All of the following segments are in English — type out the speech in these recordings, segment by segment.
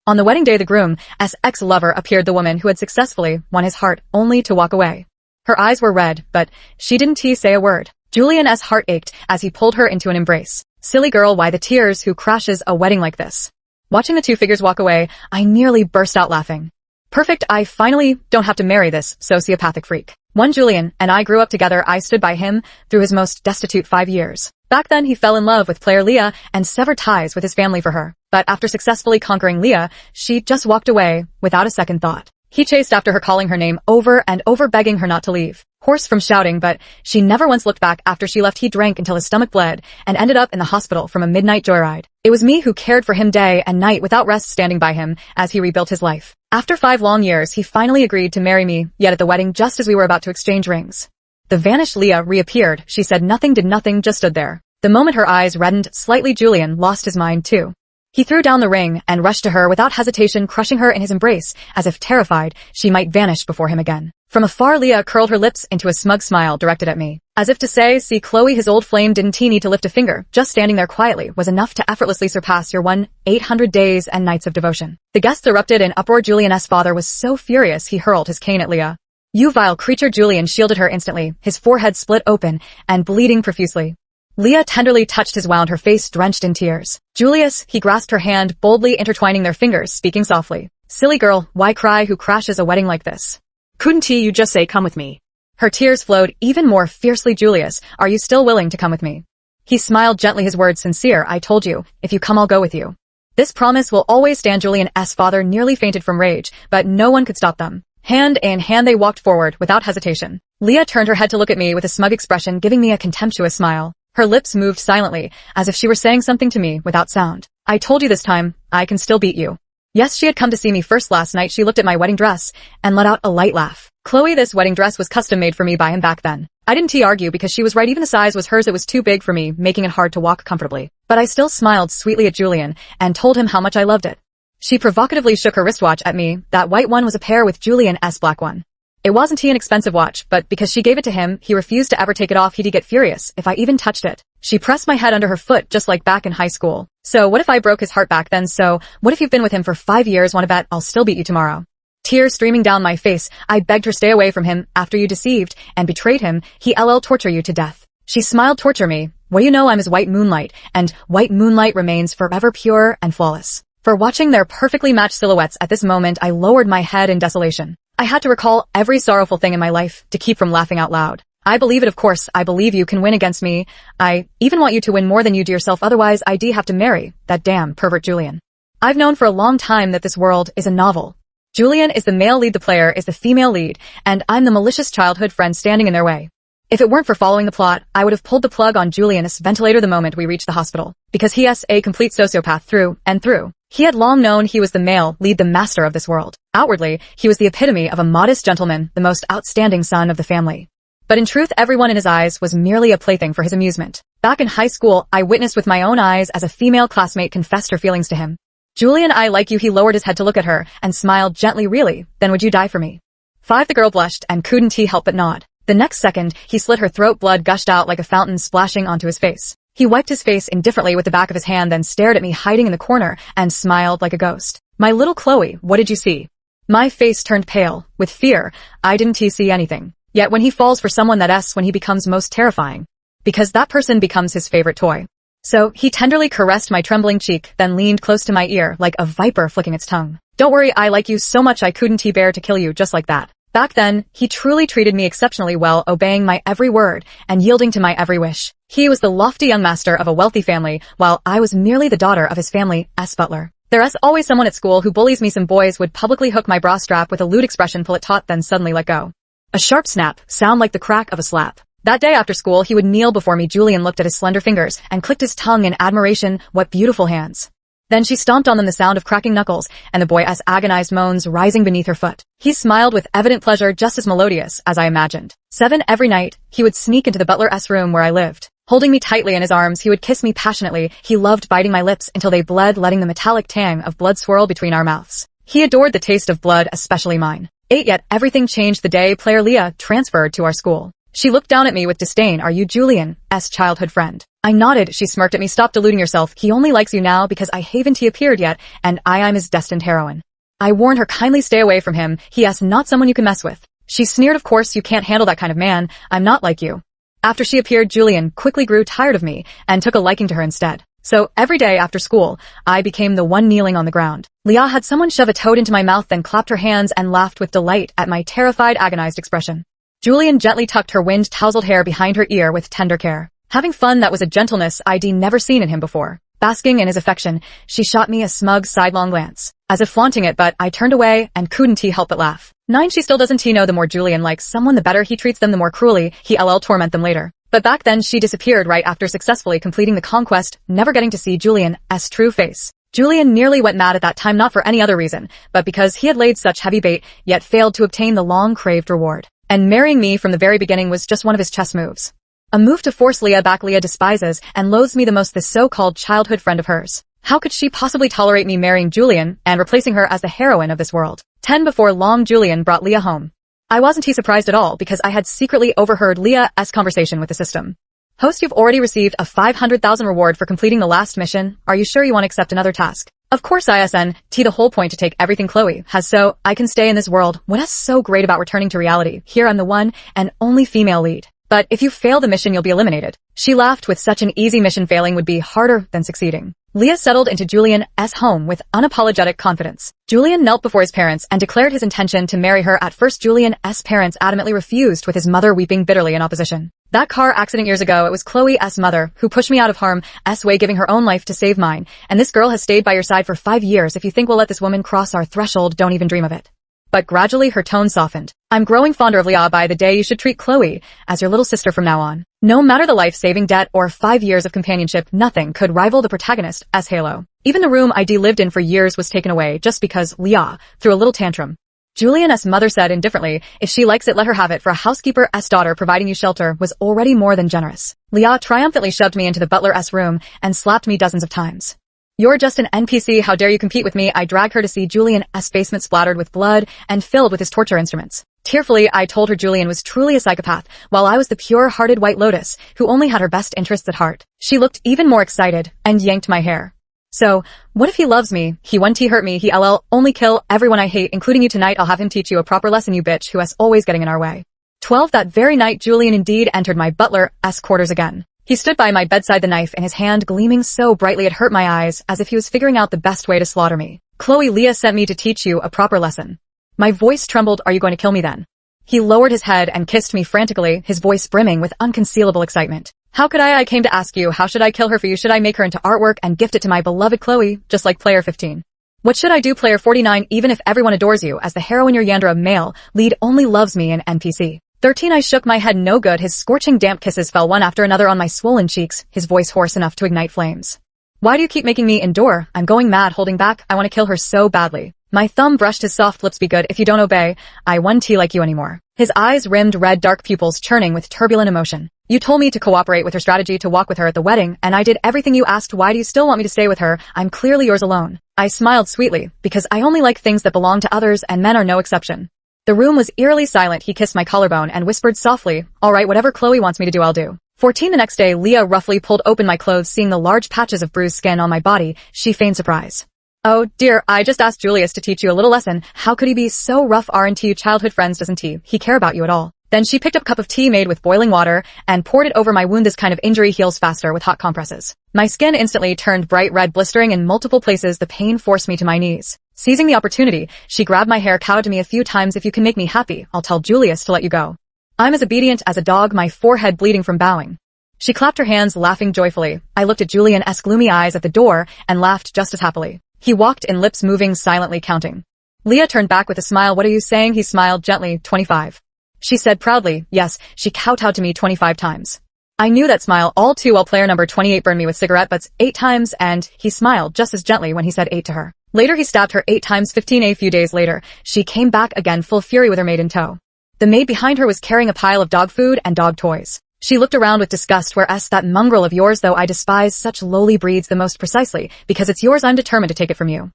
On the wedding day, the groom, as ex-lover, appeared, the woman who had successfully won his heart, only to walk away. Her eyes were red, but she didn't say a word. Julian's heart ached as he pulled her into an embrace. Silly girl, why the tears? Who crashes a wedding like this? Watching the two figures walk away, I nearly burst out laughing. Perfect, I finally don't have to marry this sociopathic freak. One Julian and I grew up together. I stood by him through his most destitute 5 years. Back then, he fell in love with player Leah and severed ties with his family for her. But after successfully conquering Leah, she just walked away without a second thought. He chased after her, calling her name over and over, begging her not to leave. Hoarse from shouting, but she never once looked back. After she left, he drank until his stomach bled and ended up in the hospital from a midnight joyride. It was me who cared for him day and night without rest, standing by him as he rebuilt his life. After 5 long years, he finally agreed to marry me, yet at the wedding, just as we were about to exchange rings, the vanished Leah reappeared. She said nothing, did nothing, just stood there. The moment her eyes reddened slightly, Julian lost his mind too. He threw down the ring and rushed to her without hesitation, crushing her in his embrace, as if terrified she might vanish before him again. From afar, Leah curled her lips into a smug smile directed at me, as if to say, see Chloe, his old flame didn't need to lift a finger. Just standing there quietly was enough to effortlessly surpass your 1-800 days and nights of devotion. The guests erupted in uproar. Julian's father was so furious he hurled his cane at Leah. You vile creature! Julian shielded her instantly, his forehead split open and bleeding profusely. Leah tenderly touched his wound, her face drenched in tears. Julius, he grasped her hand, boldly intertwining their fingers, speaking softly. Silly girl, why cry? Who crashes a wedding like this? Couldn't you just say, come with me? Her tears flowed even more fiercely. Julius, are you still willing to come with me? He smiled gently, his words sincere. I told you, if you come, I'll go with you. This promise will always stand. Julian's father nearly fainted from rage, but no one could stop them. Hand in hand, they walked forward without hesitation. Leah turned her head to look at me with a smug expression, giving me a contemptuous smile. Her lips moved silently, as if she were saying something to me without sound. I told you this time, I can still beat you. Yes, she had come to see me first last night. She looked at my wedding dress and let out a light laugh. Chloe, this wedding dress was custom made for me by him back then. I didn't argue because she was right. Even the size was hers. It was too big for me, making it hard to walk comfortably. But I still smiled sweetly at Julian and told him how much I loved it. She provocatively shook her wristwatch at me. That white one was a pair with Julian's black one. It wasn't an expensive watch, but because she gave it to him, he refused to ever take it off. He'd get furious if I even touched it. She pressed my head under her foot just like back in high school. So what if I broke his heart back then? So what if you've been with him for 5 years? Wanna bet I'll still beat you tomorrow? Tears streaming down my face, I begged her, stay away from him. After you deceived and betrayed him, he'll torture you to death. She smiled. Torture me? What do you know? I'm his white moonlight, and white moonlight remains forever pure and flawless. For watching their perfectly matched silhouettes at this moment, I lowered my head in desolation. I had to recall every sorrowful thing in my life to keep from laughing out loud. I believe it, of course. I believe you can win against me. I even want you to win more than you do yourself. Otherwise, I'd have to marry that damn pervert Julian. I've known for a long time that this world is a novel. Julian is the male lead, the player is the female lead, and I'm the malicious childhood friend standing in their way. If it weren't for following the plot, I would have pulled the plug on Julian's ventilator the moment we reached the hospital. Because he is a complete sociopath through and through. He had long known he was the male lead, the master of this world. Outwardly, he was the epitome of a modest gentleman, the most outstanding son of the family. But in truth, everyone in his eyes was merely a plaything for his amusement. Back in high school, I witnessed with my own eyes as a female classmate confessed her feelings to him. Julian, I like you. He lowered his head to look at her and smiled gently. Really? Then would you die for me? 5. The girl blushed and couldn't help but nod. The next second, he slit her throat. Blood gushed out like a fountain, splashing onto his face. He wiped his face indifferently with the back of his hand, then stared at me hiding in the corner and smiled like a ghost. My little Chloe, what did you see? My face turned pale. With fear, I didn't see anything. Yet when he falls for someone, that's when he becomes most terrifying. Because that person becomes his favorite toy. So he tenderly caressed my trembling cheek, then leaned close to my ear like a viper flicking its tongue. Don't worry, I like you so much I couldn't bear to kill you just like that. Back then, he truly treated me exceptionally well, obeying my every word and yielding to my every wish. He was the lofty young master of a wealthy family, while I was merely the daughter of his family's butler. There's always someone at school who bullies me. Some boys would publicly hook my bra strap with a lewd expression, pull it taut, then suddenly let go. A sharp snap, sound like the crack of a slap. That day after school, he would kneel before me. Julian looked at his slender fingers and clicked his tongue in admiration. What beautiful hands. Then she stomped on them, the sound of cracking knuckles, and the boy's agonized moans rising beneath her foot. He smiled with evident pleasure, just as melodious as I imagined. 7. Every night, he would sneak into the butler's room where I lived. Holding me tightly in his arms, he would kiss me passionately. He loved biting my lips until they bled, letting the metallic tang of blood swirl between our mouths. He adored the taste of blood, especially mine. 8. Yet everything changed the day player Leah transferred to our school. She looked down at me with disdain. Are you Julian's childhood friend? I nodded. She smirked at me. Stop deluding yourself. He only likes you now because I haven't appeared yet, and I'm his destined heroine. I warned her, kindly stay away from him. He is not someone you can mess with. She sneered, of course you can't handle that kind of man. I'm not like you. After she appeared, Julian quickly grew tired of me and took a liking to her instead. So every day after school, I became the one kneeling on the ground. Leah had someone shove a toad into my mouth, then clapped her hands and laughed with delight at my terrified, agonized expression. Julian gently tucked her wind-tousled hair behind her ear with tender care. Having fun that was a gentleness I'd never seen in him before. Basking in his affection, she shot me a smug, sidelong glance, as if flaunting it, but I turned away and couldn't help but laugh. 9. She still doesn't know the more Julian likes someone, the better he treats them, the more cruelly he'll torment them later. But back then she disappeared right after successfully completing the conquest, never getting to see Julian's true face. Julian nearly went mad at that time, not for any other reason, but because he had laid such heavy bait, yet failed to obtain the long-craved reward. And marrying me from the very beginning was just one of his chess moves. A move to force Leah back. Leah despises and loathes me the most, this so-called childhood friend of hers. How could she possibly tolerate me marrying Julian and replacing her as the heroine of this world? 10. Before long, Julian brought Leah home. I wasn't surprised at all because I had secretly overheard Leah's conversation with the system. Host, you've already received a 500,000 reward for completing the last mission. Are you sure you want to accept another task? Of course, ISN. The whole point to take everything Chloe has so I can stay in this world. What's so great about returning to reality? Here I'm the one and only female lead. But if you fail the mission, you'll be eliminated. She laughed. With such an easy mission, failing would be harder than succeeding. Leah settled into Julian's home with unapologetic confidence. Julian knelt before his parents and declared his intention to marry her. At first, Julian's parents adamantly refused, with his mother weeping bitterly in opposition. That car accident years ago, it was Chloe's mother who pushed me out of harm's way, giving her own life to save mine. And this girl has stayed by your side for 5 years. If you think we'll let this woman cross our threshold, don't even dream of it. But gradually her tone softened. I'm growing fonder of Leah by the day. You should treat Chloe as your little sister from now on. No matter the life-saving debt or 5 years of companionship, nothing could rival the protagonist's halo. Even the room I'd lived in for years was taken away just because Leah threw a little tantrum. Julian's mother said indifferently, if she likes it, let her have it. For a housekeeper's daughter, providing you shelter was already more than generous. Leah triumphantly shoved me into the butler's room and slapped me dozens of times. You're just an NPC, how dare you compete with me? I dragged her to see Julian's basement splattered with blood and filled with his torture instruments. Tearfully, I told her Julian was truly a psychopath, while I was the pure-hearted white lotus, who only had her best interests at heart. She looked even more excited and yanked my hair. So, what if he loves me? He won't hurt me. He'll only kill everyone I hate, including you. Tonight I'll have him teach you a proper lesson, you bitch who is always getting in our way. 12. That very night Julian indeed entered my butler's quarters again. He stood by my bedside, the knife in his hand gleaming so brightly it hurt my eyes, as if he was figuring out the best way to slaughter me. Chloe, Leah sent me to teach you a proper lesson. My voice trembled. Are you going to kill me then? He lowered his head and kissed me frantically, his voice brimming with unconcealable excitement. How could I came to ask you, how should I kill her for you? Should I make her into artwork and gift it to my beloved Chloe, just like player 15? What should I do, player 49? Even if everyone adores you as the heroine, your Yandra male lead only loves me in NPC. 13. I shook my head. No good. His scorching damp kisses fell one after another on my swollen cheeks, his voice hoarse enough to ignite flames. Why do you keep making me endure? I'm going mad holding back. I want to kill her so badly. My thumb brushed his soft lips. Be good. If you don't obey, I won't like you anymore. His eyes rimmed red, dark pupils churning with turbulent emotion. You told me to cooperate with her strategy to walk with her at the wedding, and I did everything you asked. Why do you still want me to stay with her? I'm clearly yours alone. I smiled sweetly, because I only like things that belong to others, and men are no exception. The room was eerily silent. He kissed my collarbone and whispered softly, all right, whatever Chloe wants me to do, I'll do. 14. The next day, Leah roughly pulled open my clothes. Seeing the large patches of bruised skin on my body, she feigned surprise. Oh dear, I just asked Julius to teach you a little lesson. How could he be so rough? Aren't you childhood friends? Doesn't he care about you at all? Then she picked up a cup of tea made with boiling water and poured it over my wound. This kind of injury heals faster with hot compresses. My skin instantly turned bright red, blistering in multiple places. The pain forced me to my knees. Seizing the opportunity, she grabbed my hair, cowed to me a few times. If you can make me happy, I'll tell Julius to let you go. I'm as obedient as a dog, my forehead bleeding from bowing. She clapped her hands, laughing joyfully. I looked at Julian's gloomy eyes at the door and laughed just as happily. He walked in, lips moving, silently counting. Leah turned back with a smile. What are you saying? He smiled gently. 25. She said proudly. Yes, she kowtowed to me 25 times. I knew that smile all too well. Player number 28 burned me with cigarette butts 8 times, and he smiled just as gently when he said 8 to her. Later he stabbed her 8 times. 15. A few days later, she came back again, full fury, with her maid in tow. The maid behind her was carrying a pile of dog food and dog toys. She looked around with disgust. Where's that mongrel of yours? Though I despise such lowly breeds the most, precisely because it's yours, I'm determined to take it from you.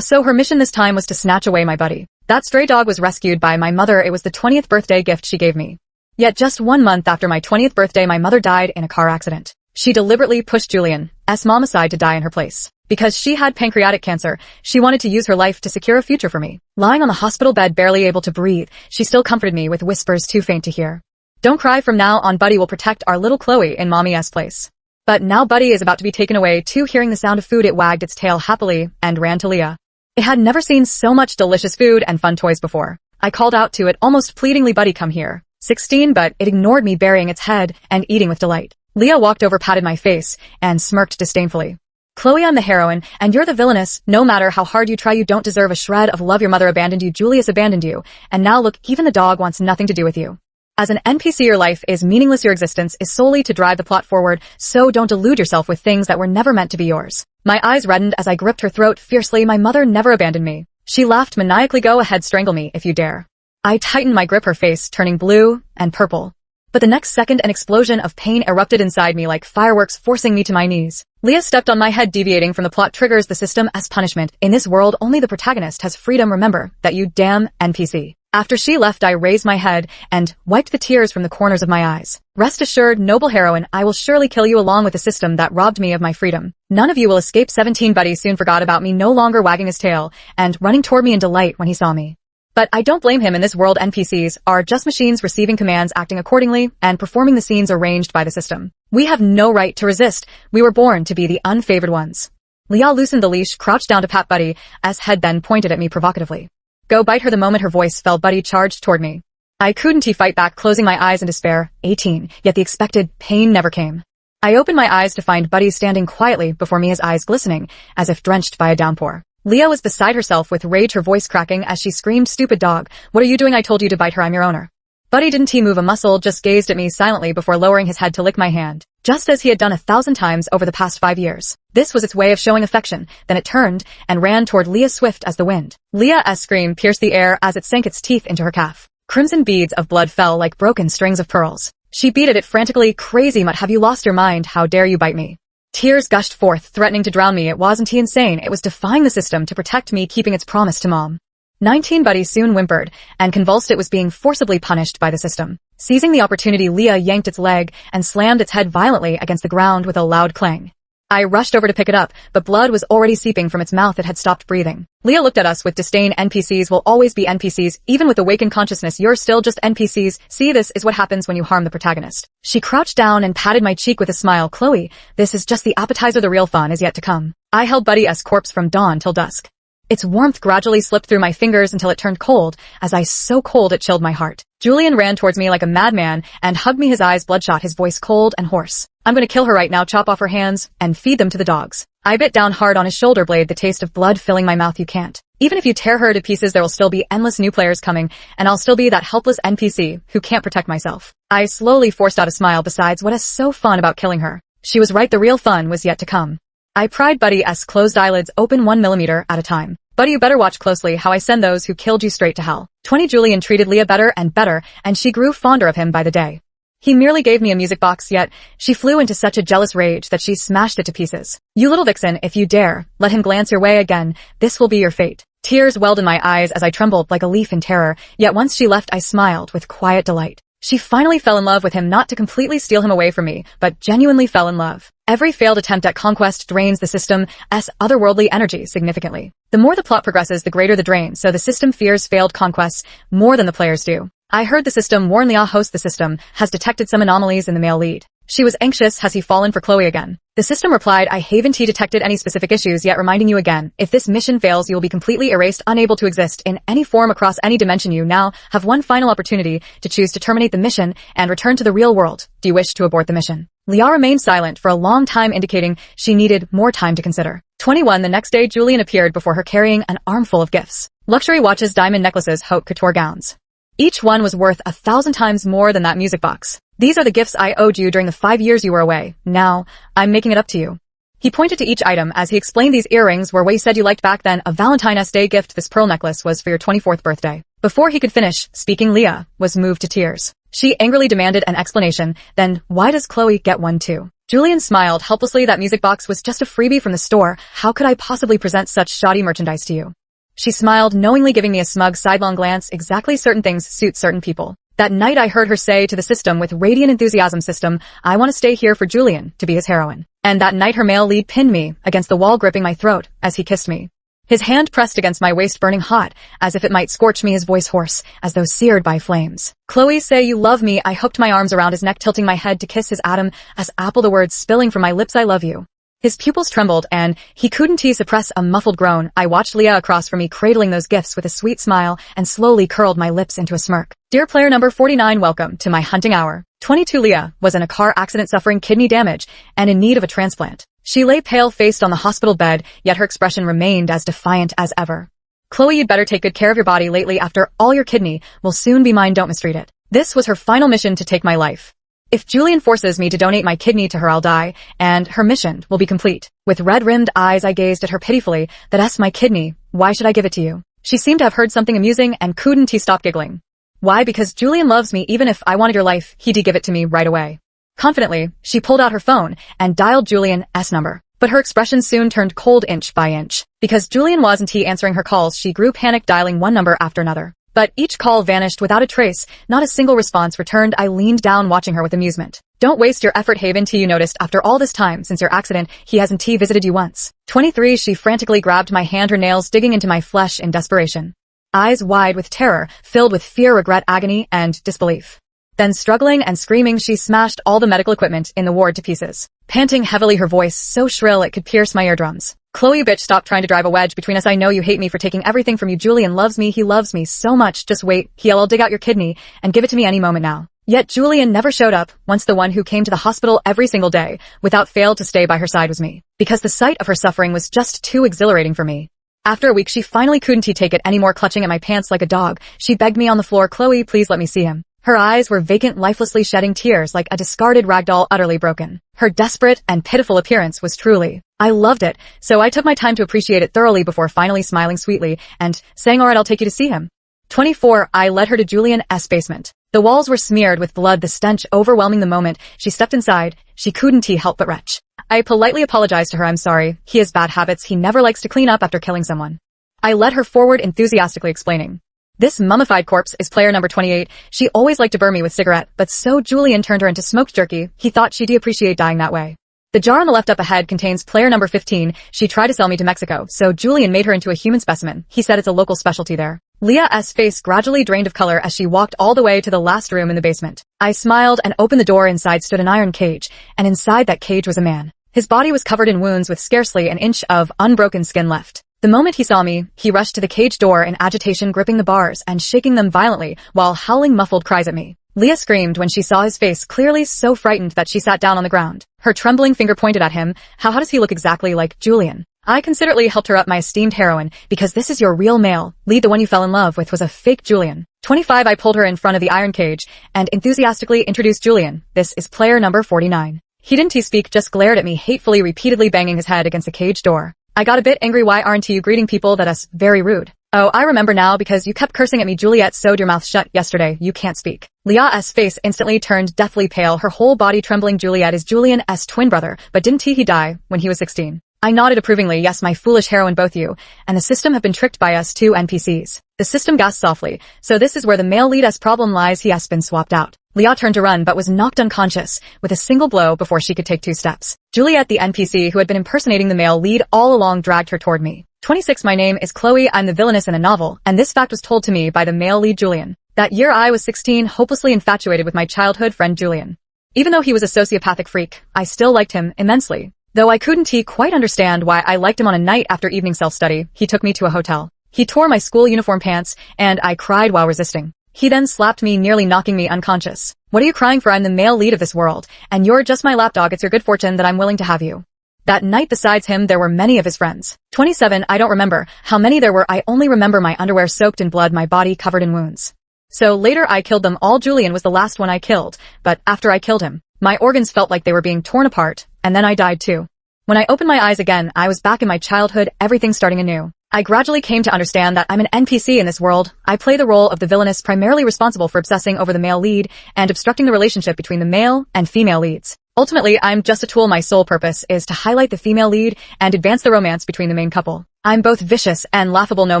So her mission this time was to snatch away my buddy. That stray dog was rescued by my mother. It was the 20th birthday gift she gave me. Yet just 1 month after my 20th birthday, my mother died in a car accident. She deliberately pushed Julian's mom aside to die in her place. Because she had pancreatic cancer, she wanted to use her life to secure a future for me. Lying on the hospital bed, barely able to breathe, she still comforted me with whispers too faint to hear. Don't cry, from now on Buddy will protect our little Chloe in Mommy's place. But now Buddy is about to be taken away too. Hearing the sound of food, it wagged its tail happily and ran to Leah. It had never seen so much delicious food and fun toys before. I called out to it almost pleadingly, Buddy, come here. 16, but it ignored me, burying its head and eating with delight. Leah walked over, patted my face, and smirked disdainfully. Chloe, I'm the heroine, and you're the villainess. No matter how hard you try, you don't deserve a shred of love. Your mother abandoned you, Julius abandoned you, and now look, even the dog wants nothing to do with you. As an NPC, your life is meaningless. Your existence is solely to drive the plot forward, so don't delude yourself with things that were never meant to be yours. My eyes reddened as I gripped her throat fiercely. My mother never abandoned me. She laughed maniacally. Go ahead, strangle me if you dare. I tightened my grip, her face turning blue and purple. But the next second, an explosion of pain erupted inside me like fireworks, forcing me to my knees. Leah stepped on my head. Deviating from the plot triggers the system as punishment. In this world, only the protagonist has freedom. Remember that, you damn NPC. After she left, I raised my head and wiped the tears from the corners of my eyes. Rest assured, noble heroine, I will surely kill you along with the system that robbed me of my freedom. None of you will escape. 17 Buddy soon forgot about me, no longer wagging his tail and running toward me in delight when he saw me. But I don't blame him. In this world, NPCs are just machines receiving commands, acting accordingly, and performing the scenes arranged by the system. We have no right to resist. We were born to be the unfavored ones. Leah loosened the leash, crouched down to pat Buddy's head, then pointed at me provocatively. Go bite her. The moment her voice fell, Buddy charged toward me. I couldn't fight back, closing my eyes in despair. 18, yet the expected pain never came. I opened my eyes to find Buddy standing quietly before me, his eyes glistening as if drenched by a downpour. Leah was beside herself with rage, her voice cracking as she screamed, stupid dog, what are you doing? I told you to bite her. I'm your owner. Buddy didn't move a muscle, just gazed at me silently before lowering his head to lick my hand, just as he had done 1,000 times over the past 5 years. This was its way of showing affection. Then it turned and ran toward Leah, swift as the wind. Leah's scream pierced the air as it sank its teeth into her calf. Crimson beads of blood fell like broken strings of pearls. She beat at it frantically. Crazy mutt, have you lost your mind? How dare you bite me? Tears gushed forth, threatening to drown me. It wasn't insane, it was defying the system to protect me, keeping its promise to Mom. 19 Buddy soon whimpered and convulsed. It was being forcibly punished by the system. Seizing the opportunity, Leah yanked its leg and slammed its head violently against the ground with a loud clang. I rushed over to pick it up, but blood was already seeping from its mouth. It had stopped breathing. Leah looked at us with disdain. NPCs will always be NPCs, even with awakened consciousness. You're still just NPCs. See, this is what happens when you harm the protagonist. She crouched down and patted my cheek with a smile. Chloe, this is just the appetizer. The real fun is yet to come. I held Buddy's corpse from dawn till dusk. Its warmth gradually slipped through my fingers until it turned cold, so cold it chilled my heart. Julian ran towards me like a madman and hugged me, his eyes bloodshot, his voice cold and hoarse. I'm gonna kill her right now, chop off her hands and feed them to the dogs. I bit down hard on his shoulder blade, the taste of blood filling my mouth. You can't. Even if you tear her to pieces, there will still be endless new players coming, and I'll still be that helpless NPC who can't protect myself. I slowly forced out a smile. Besides, what is so fun about killing her? She was right, the real fun was yet to come. I pried Buddy's closed eyelids open 1 millimeter at a time. Buddy, you better watch closely how I send those who killed you straight to hell. 20 Julian treated Leah better and better, and she grew fonder of him by the day. He merely gave me a music box, yet she flew into such a jealous rage that she smashed it to pieces. You little vixen, if you dare let him glance your way again, this will be your fate. Tears welled in my eyes as I trembled like a leaf in terror, yet once she left I smiled with quiet delight. She finally fell in love with him, not to completely steal him away from me, but genuinely fell in love. Every failed attempt at conquest drains the system's otherworldly energy significantly. The more the plot progresses, the greater the drain, so the system fears failed conquests more than the players do. I heard the system warn Leah, host, the system has detected some anomalies in the male lead. She was anxious. Has he fallen for Chloe again? The system replied, I haven't detected any specific issues yet, reminding you again, if this mission fails you will be completely erased, unable to exist in any form across any dimension. You now have one final opportunity to choose to terminate the mission and return to the real world. Do you wish to abort the mission? Leah remained silent for a long time, indicating she needed more time to consider. 21 The next day Julian appeared before her carrying an armful of gifts. Luxury watches, diamond necklaces, haute couture gowns. Each one was worth 1,000 times more than that music box. These are the gifts I owed you during the 5 years you were away. Now, I'm making it up to you. He pointed to each item as he explained, these earrings were what you said you liked back then, a Valentine's Day gift. This pearl necklace was for your 24th birthday. Before he could finish speaking, Leah was moved to tears. She angrily demanded an explanation. Then, why does Chloe get one too? Julian smiled helplessly. That music box was just a freebie from the store. How could I possibly present such shoddy merchandise to you? She smiled knowingly, giving me a smug sidelong glance. Exactly, certain things suit certain people. That night I heard her say to the system with radiant enthusiasm, "System, I want to stay here for Julian to be his heroine." And that night her male lead pinned me against the wall, gripping my throat as he kissed me. His hand pressed against my waist, burning hot, as if it might scorch me, his voice hoarse, as though seared by flames. "Chloe, say you love me." I hooked my arms around his neck, tilting my head to kiss his atom as apple, the words spilling from my lips, "I love you." His pupils trembled, and he couldn't suppress a muffled groan. I watched Leah across from me cradling those gifts with a sweet smile and slowly curled my lips into a smirk. Dear player number 49, welcome to my hunting hour. 22 Leah was in a car accident, suffering kidney damage and in need of a transplant. She lay pale-faced on the hospital bed, yet her expression remained as defiant as ever. "Chloe, you'd better take good care of your body lately. After all, your kidney will soon be mine. Don't mistreat it." This was her final mission, to take my life. If Julian forces me to donate my kidney to her, I'll die, and her mission will be complete. With red-rimmed eyes, I gazed at her pitifully. "That's my kidney. Why should I give it to you?" She seemed to have heard something amusing and couldn't stop giggling. "Why? Because Julian loves me. Even if I wanted your life, he'd give it to me right away." Confidently, she pulled out her phone and dialed Julian's number. But her expression soon turned cold inch by inch. Because Julian wasn't answering her calls, she grew panicked, dialing one number after another. But each call vanished without a trace. Not a single response returned. I leaned down, watching her with amusement. "Don't waste your effort, Haven. You noticed after all this time since your accident, he hasn't visited you once." 23. She frantically grabbed my hand, her nails digging into my flesh in desperation. Eyes wide with terror, filled with fear, regret, agony, and disbelief. Then, struggling and screaming, she smashed all the medical equipment in the ward to pieces. Panting heavily, her voice so shrill it could pierce my eardrums. "Chloe, bitch, stop trying to drive a wedge between us. I know you hate me for taking everything from you. Julian loves me. He loves me so much. Just wait. I'll dig out your kidney and give it to me any moment now." Yet Julian never showed up. Once the one who came to the hospital every single day, without fail, to stay by her side was me. Because the sight of her suffering was just too exhilarating for me. After a week, she finally couldn't take it anymore. Clutching at my pants like a dog, she begged me on the floor, "Chloe, please let me see him." Her eyes were vacant, lifelessly shedding tears like a discarded ragdoll, utterly broken. Her desperate and pitiful appearance was truly... I loved it, so I took my time to appreciate it thoroughly before finally smiling sweetly and saying, "All right, I'll take you to see him." 24. I led her to Julian's basement. The walls were smeared with blood, the stench overwhelming. The moment she stepped inside, she couldn't help but retch. I politely apologized to her. "I'm sorry. He has bad habits. He never likes to clean up after killing someone." I led her forward, enthusiastically explaining. "This mummified corpse is player number 28. She always liked to burn me with cigarette, but so Julian turned her into smoked jerky. He thought she'd appreciate dying that way." The jar on the left up ahead contains player number 15. She tried to sell me to Mexico, so Julian made her into a human specimen. He said it's a local specialty there. Leah's face gradually drained of color as she walked all the way to the last room in the basement. I smiled and opened the door. Inside stood an iron cage, and inside that cage was a man. His body was covered in wounds with scarcely an inch of unbroken skin left. The moment he saw me, he rushed to the cage door in agitation, gripping the bars and shaking them violently while howling muffled cries at me. Leah screamed when she saw his face, clearly so frightened that she sat down on the ground. Her trembling finger pointed at him. How does he look exactly like Julian?" I considerately helped her up. "My esteemed heroine, because this is your real male lead. The one you fell in love with was a fake Julian." 25. I pulled her in front of the iron cage and enthusiastically introduced Julian. "This is player number 49. He didn't speak, just glared at me hatefully, repeatedly banging his head against the cage door. I got a bit angry. "Why aren't you greeting people? That's very rude." "Oh, I remember now, because you kept cursing at me. Juliet sewed your mouth shut yesterday. You can't speak." Leah's face instantly turned deathly pale, her whole body trembling. "Juliet is Julian's twin brother, but didn't he die when he was 16? I nodded approvingly. "Yes, my foolish heroine, both you and the system have been tricked by us two NPCs." The system gasped softly. "So this is where the male lead's problem lies. He has been swapped out." Leah turned to run but was knocked unconscious with a single blow before she could take 2 steps. Juliet, the NPC who had been impersonating the male lead all along, dragged her toward me. 26. My name is Chloe. I'm the villainess in a novel, and this fact was told to me by the male lead Julian. That year I was 16, hopelessly infatuated with my childhood friend Julian. Even though he was a sociopathic freak, I still liked him immensely. Though I couldn't quite understand why I liked him. On a night after evening self-study, he took me to a hotel. He tore my school uniform pants, and I cried while resisting. He then slapped me, nearly knocking me unconscious. "What are you crying for? I'm the male lead of this world, and you're just my lapdog. It's your good fortune that I'm willing to have you." That night, besides him, there were many of his friends. 27. I don't remember how many there were. I only remember my underwear soaked in blood, my body covered in wounds. So later I killed them all. Julian was the last one I killed, but after I killed him, my organs felt like they were being torn apart, and then I died too. When I opened my eyes again, I was back in my childhood, everything starting anew. I gradually came to understand that I'm an NPC in this world. I play the role of the villainess, primarily responsible for obsessing over the male lead and obstructing the relationship between the male and female leads. Ultimately, I'm just a tool. My sole purpose is to highlight the female lead and advance the romance between the main couple. I'm both vicious and laughable no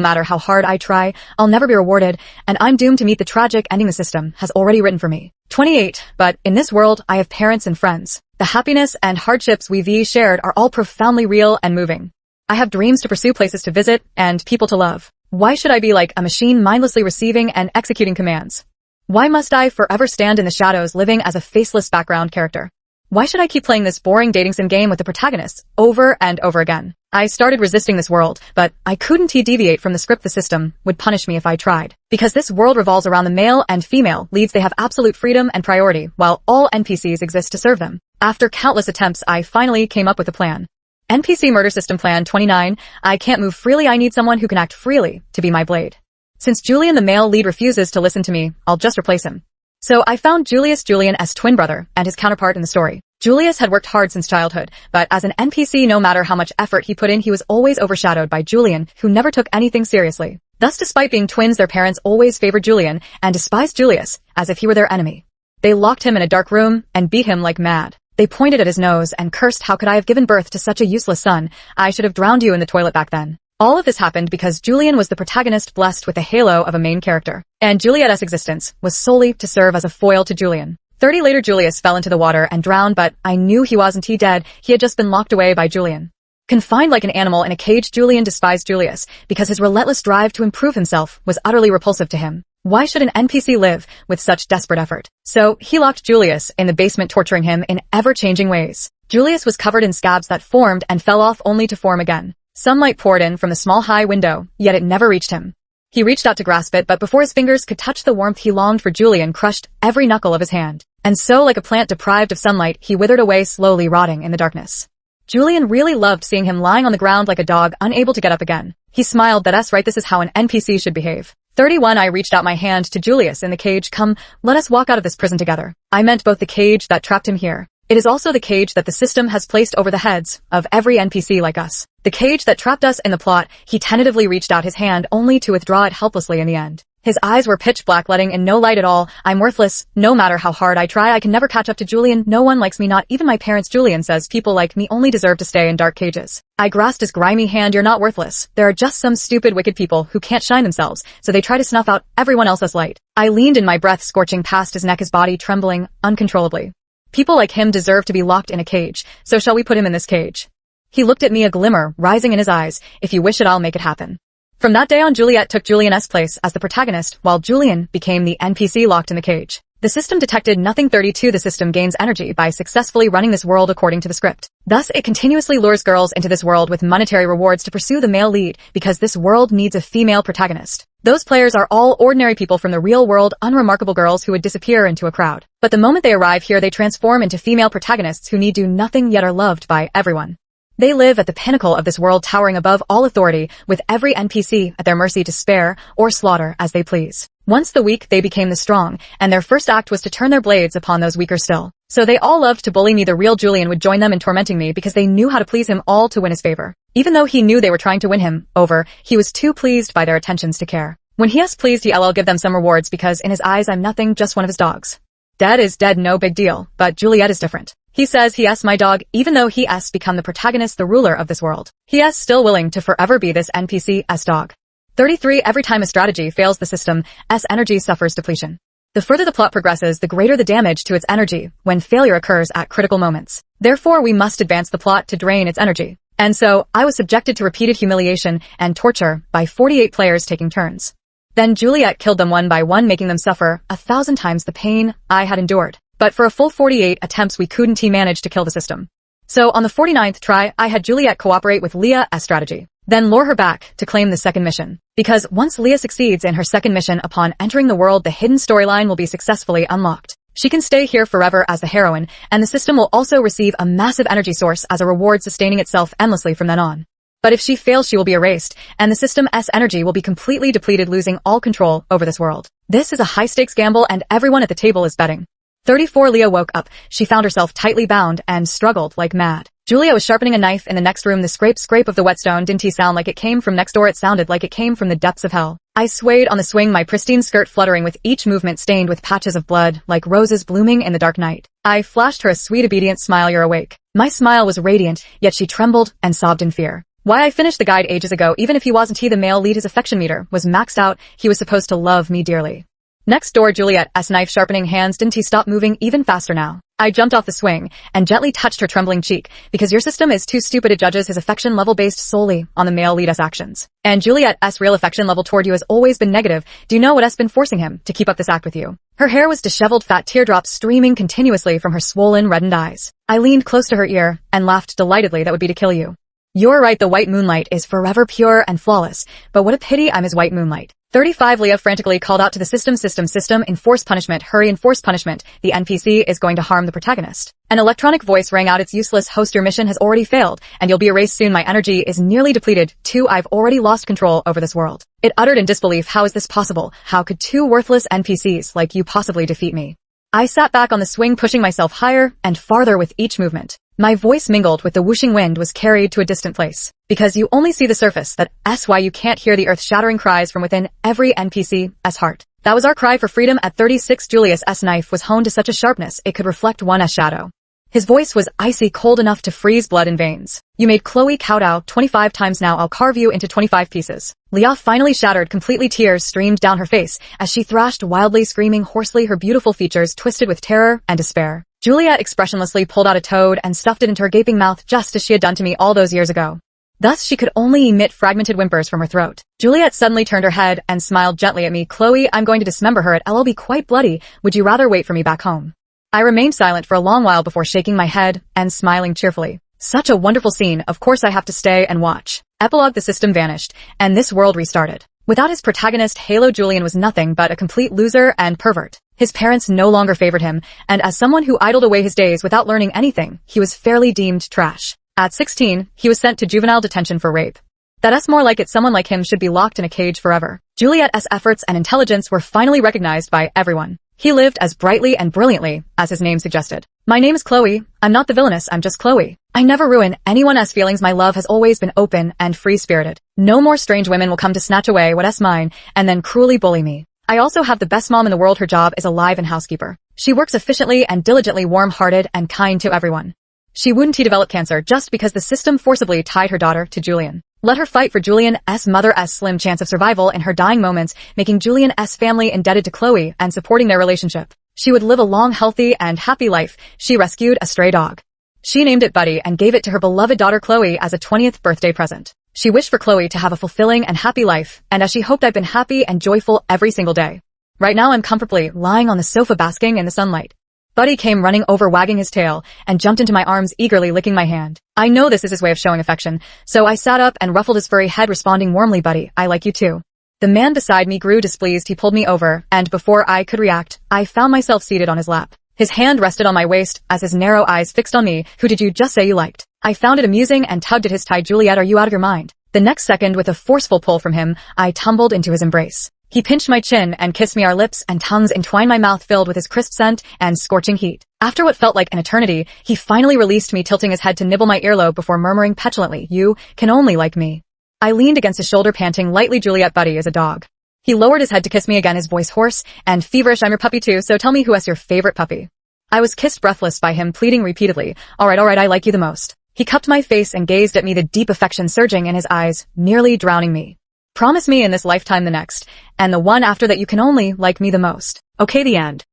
matter how hard I try, I'll never be rewarded, and I'm doomed to meet the tragic ending the system has already written for me. 28. But in this world, I have parents and friends. The happiness and hardships we've shared are all profoundly real and moving. I have dreams to pursue, places to visit, and people to love. Why should I be like a machine mindlessly receiving and executing commands? Why must I forever stand in the shadows living as a faceless background character? Why should I keep playing this boring dating sim game with the protagonists over and over again? I started resisting this world, but I couldn't deviate from the script the system would punish me if I tried. Because this world revolves around the male and female leads, they have absolute freedom and priority, while all NPCs exist to serve them. After countless attempts, I finally came up with a plan. NPC Murder System Plan 29, I can't move freely, I need someone who can act freely to be my blade. Since Julian the male lead refuses to listen to me, I'll just replace him. So I found Julian's twin brother and his counterpart in the story. Julius had worked hard since childhood, but as an NPC, no matter how much effort he put in, he was always overshadowed by Julian, who never took anything seriously. Thus, despite being twins, their parents always favored Julian and despised Julius as if he were their enemy. They locked him in a dark room and beat him like mad. They pointed at his nose and cursed, "How could I have given birth to such a useless son? I should have drowned you in the toilet back then." All of this happened because Julian was the protagonist, blessed with the halo of a main character, and Juliet's existence was solely to serve as a foil to Julian. 30 later, Julius fell into the water and drowned, but I knew he wasn't dead, he had just been locked away by Julian. Confined like an animal in a cage, Julian despised Julius because his relentless drive to improve himself was utterly repulsive to him. Why should an NPC live with such desperate effort? So he locked Julius in the basement, torturing him in ever-changing ways. Julius was covered in scabs that formed and fell off only to form again. Sunlight poured in from the small high window, yet it never reached him. He reached out to grasp it, but before his fingers could touch the warmth he longed for, Julian crushed every knuckle of his hand. And so, like a plant deprived of sunlight, he withered away, slowly rotting in the darkness. Julian really loved seeing him lying on the ground like a dog, unable to get up again. He smiled, "That's right, this is how an NPC should behave." 31. I reached out my hand to Julius in the cage. "Come, let us walk out of this prison together." I meant both the cage that trapped him here. It is also the cage that the system has placed over the heads of every NPC like us. The cage that trapped us in the plot. He tentatively reached out his hand, only to withdraw it helplessly in the end. His eyes were pitch black, letting in no light at all. "I'm worthless. No matter how hard I try, I can never catch up to Julian. No one likes me, not even my parents. Julian says people like me only deserve to stay in dark cages." I grasped his grimy hand. "You're not worthless. There are just some stupid, wicked people who can't shine themselves, so they try to snuff out everyone else's light." I leaned in, my breath scorching past his neck, his body trembling uncontrollably. "People like him deserve to be locked in a cage, so shall we put him in this cage?" He looked at me, a glimmer rising in his eyes. "If you wish it, I'll make it happen." From that day on, Juliet took Julian's place as the protagonist, while Julian became the NPC locked in the cage. The system detected nothing. 32. The system gains energy by successfully running this world according to the script. Thus, it continuously lures girls into this world with monetary rewards to pursue the male lead, because this world needs a female protagonist. Those players are all ordinary people from the real world, unremarkable girls who would disappear into a crowd. But the moment they arrive here, they transform into female protagonists who need do nothing yet are loved by everyone. They live at the pinnacle of this world, towering above all authority, with every NPC at their mercy to spare or slaughter as they please. Once the weak, they became the strong, and their first act was to turn their blades upon those weaker still. So they all loved to bully me. The real Julian would join them in tormenting me because they knew how to please him, all to win his favor. Even though he knew they were trying to win him over, he was too pleased by their attentions to care. When he is pleased, he'll give them some rewards, because in his eyes I'm nothing, just one of his dogs. Dead is dead, no big deal, but Juliet is different. He says he is my dog, even though he has become the protagonist, the ruler of this world. He is still willing to forever be this NPC's dog. 33. Every time a strategy fails, the system's energy suffers depletion. The further the plot progresses, the greater the damage to its energy when failure occurs at critical moments. Therefore, we must advance the plot to drain its energy. And so, I was subjected to repeated humiliation and torture by 48 players taking turns. Then Juliet killed them one by one, making them suffer 1,000 times the pain I had endured. But for a full 48 attempts, we couldn't manage to kill the system. So on the 49th try, I had Juliet cooperate with Leah's strategy, then lure her back to claim the second mission. Because once Leah succeeds in her second mission upon entering the world, the hidden storyline will be successfully unlocked. She can stay here forever as the heroine, and the system will also receive a massive energy source as a reward, sustaining itself endlessly from then on. But if she fails, she will be erased, and the system's energy will be completely depleted, losing all control over this world. This is a high-stakes gamble, and everyone at the table is betting. 34. Leah woke up. She found herself tightly bound and struggled like mad. Julia was sharpening a knife in the next room. The scrape of the whetstone didn't sound like it came from next door. It sounded like it came from the depths of hell. I swayed on the swing, my pristine skirt fluttering with each movement, stained with patches of blood, like roses blooming in the dark night. I flashed her a sweet, obedient smile. "You're awake." My smile was radiant, yet she trembled and sobbed in fear. Why I finished the guide ages ago, even if he wasn't the male lead, his affection meter was maxed out. He was supposed to love me dearly. Next door, Juliet's knife sharpening hands. Didn't he stop moving even faster now? I jumped off the swing and gently touched her trembling cheek. Because your system is too stupid, it judges his affection level based solely on the male lead's actions. And Juliet's real affection level toward you has always been negative. Do you know what has been forcing him to keep up this act with you? Her hair was disheveled, fat teardrops streaming continuously from her swollen, reddened eyes. I leaned close to her ear and laughed delightedly. That would be to kill you. You're right, the white moonlight is forever pure and flawless, but what a pity I'm his white moonlight. 35 Leah frantically called out to the system, enforce punishment, hurry, enforce punishment. The NPC is going to harm the protagonist. An electronic voice rang out. It's useless, host, your mission has already failed, and you'll be erased soon. My energy is nearly depleted. 2 I've already lost control over this world. It uttered in disbelief. How is this possible? How could 2 worthless NPCs like you possibly defeat me? I sat back on the swing, pushing myself higher and farther with each movement. My voice mingled with the whooshing wind, was carried to a distant place. Because you only see the surface, that's why you can't hear the earth-shattering cries from within every NPC's heart. That was our cry for freedom at 36. Julius's knife was honed to such a sharpness it could reflect one's shadow. His voice was icy cold enough to freeze blood in veins. You made Chloe kowtow 25 times. Now I'll carve you into 25 pieces. Leah finally shattered completely. Tears streamed down her face as she thrashed wildly, screaming hoarsely, her beautiful features twisted with terror and despair. Juliet expressionlessly pulled out a toad and stuffed it into her gaping mouth, just as she had done to me all those years ago. Thus she could only emit fragmented whimpers from her throat. Juliet suddenly turned her head and smiled gently at me. Chloe, I'm going to dismember her. It'll be quite bloody. Would you rather wait for me back home? I remained silent for a long while before shaking my head and smiling cheerfully. Such a wonderful scene. Of course I have to stay and watch. Epilogue: the system vanished, and this world restarted. Without his protagonist, Halo, Julian was nothing but a complete loser and pervert. His parents no longer favored him, and as someone who idled away his days without learning anything, he was fairly deemed trash. At 16, he was sent to juvenile detention for rape. That's more like it. Someone like him should be locked in a cage forever. Juliet's efforts and intelligence were finally recognized by everyone. He lived as brightly and brilliantly as his name suggested. My name is Chloe. I'm not the villainess, I'm just Chloe. I never ruin anyone's feelings. My love has always been open and free-spirited. No more strange women will come to snatch away what's mine and then cruelly bully me. I also have the best mom in the world. Her job is alive and housekeeper. She works efficiently and diligently, warm-hearted and kind to everyone. She wouldn't develop cancer just because the system forcibly tied her daughter to Julian. Let her fight for Julian's mother's slim chance of survival in her dying moments, making Julian's family indebted to Chloe and supporting their relationship. She would live a long, healthy, and happy life. She rescued a stray dog. She named it Buddy and gave it to her beloved daughter Chloe as a 20th birthday present. She wished for Chloe to have a fulfilling and happy life, and as she hoped, I've been happy and joyful every single day. Right now I'm comfortably lying on the sofa basking in the sunlight. Buddy came running over, wagging his tail, and jumped into my arms, eagerly licking my hand. I know this is his way of showing affection, so I sat up and ruffled his furry head, responding warmly, Buddy, I like you too. The man beside me grew displeased. He pulled me over, and before I could react, I found myself seated on his lap. His hand rested on my waist as his narrow eyes fixed on me. Who did you just say you liked? I found it amusing and tugged at his tie. Juliet, are you out of your mind? The next second, with a forceful pull from him, I tumbled into his embrace. He pinched my chin and kissed me. Our lips and tongues entwined, my mouth filled with his crisp scent and scorching heat. After what felt like an eternity, he finally released me, tilting his head to nibble my earlobe before murmuring petulantly, you can only like me. I leaned against his shoulder, panting lightly. Juliet, Buddy is a dog. He lowered his head to kiss me again, his voice hoarse and feverish. I'm your puppy too, so tell me, who's your favorite puppy? I was kissed breathless by him, pleading repeatedly. All right, I like you the most. He cupped my face and gazed at me, the deep affection surging in his eyes, nearly drowning me. Promise me in this lifetime, the next, and the one after, that you can only like me the most. Okay, the end.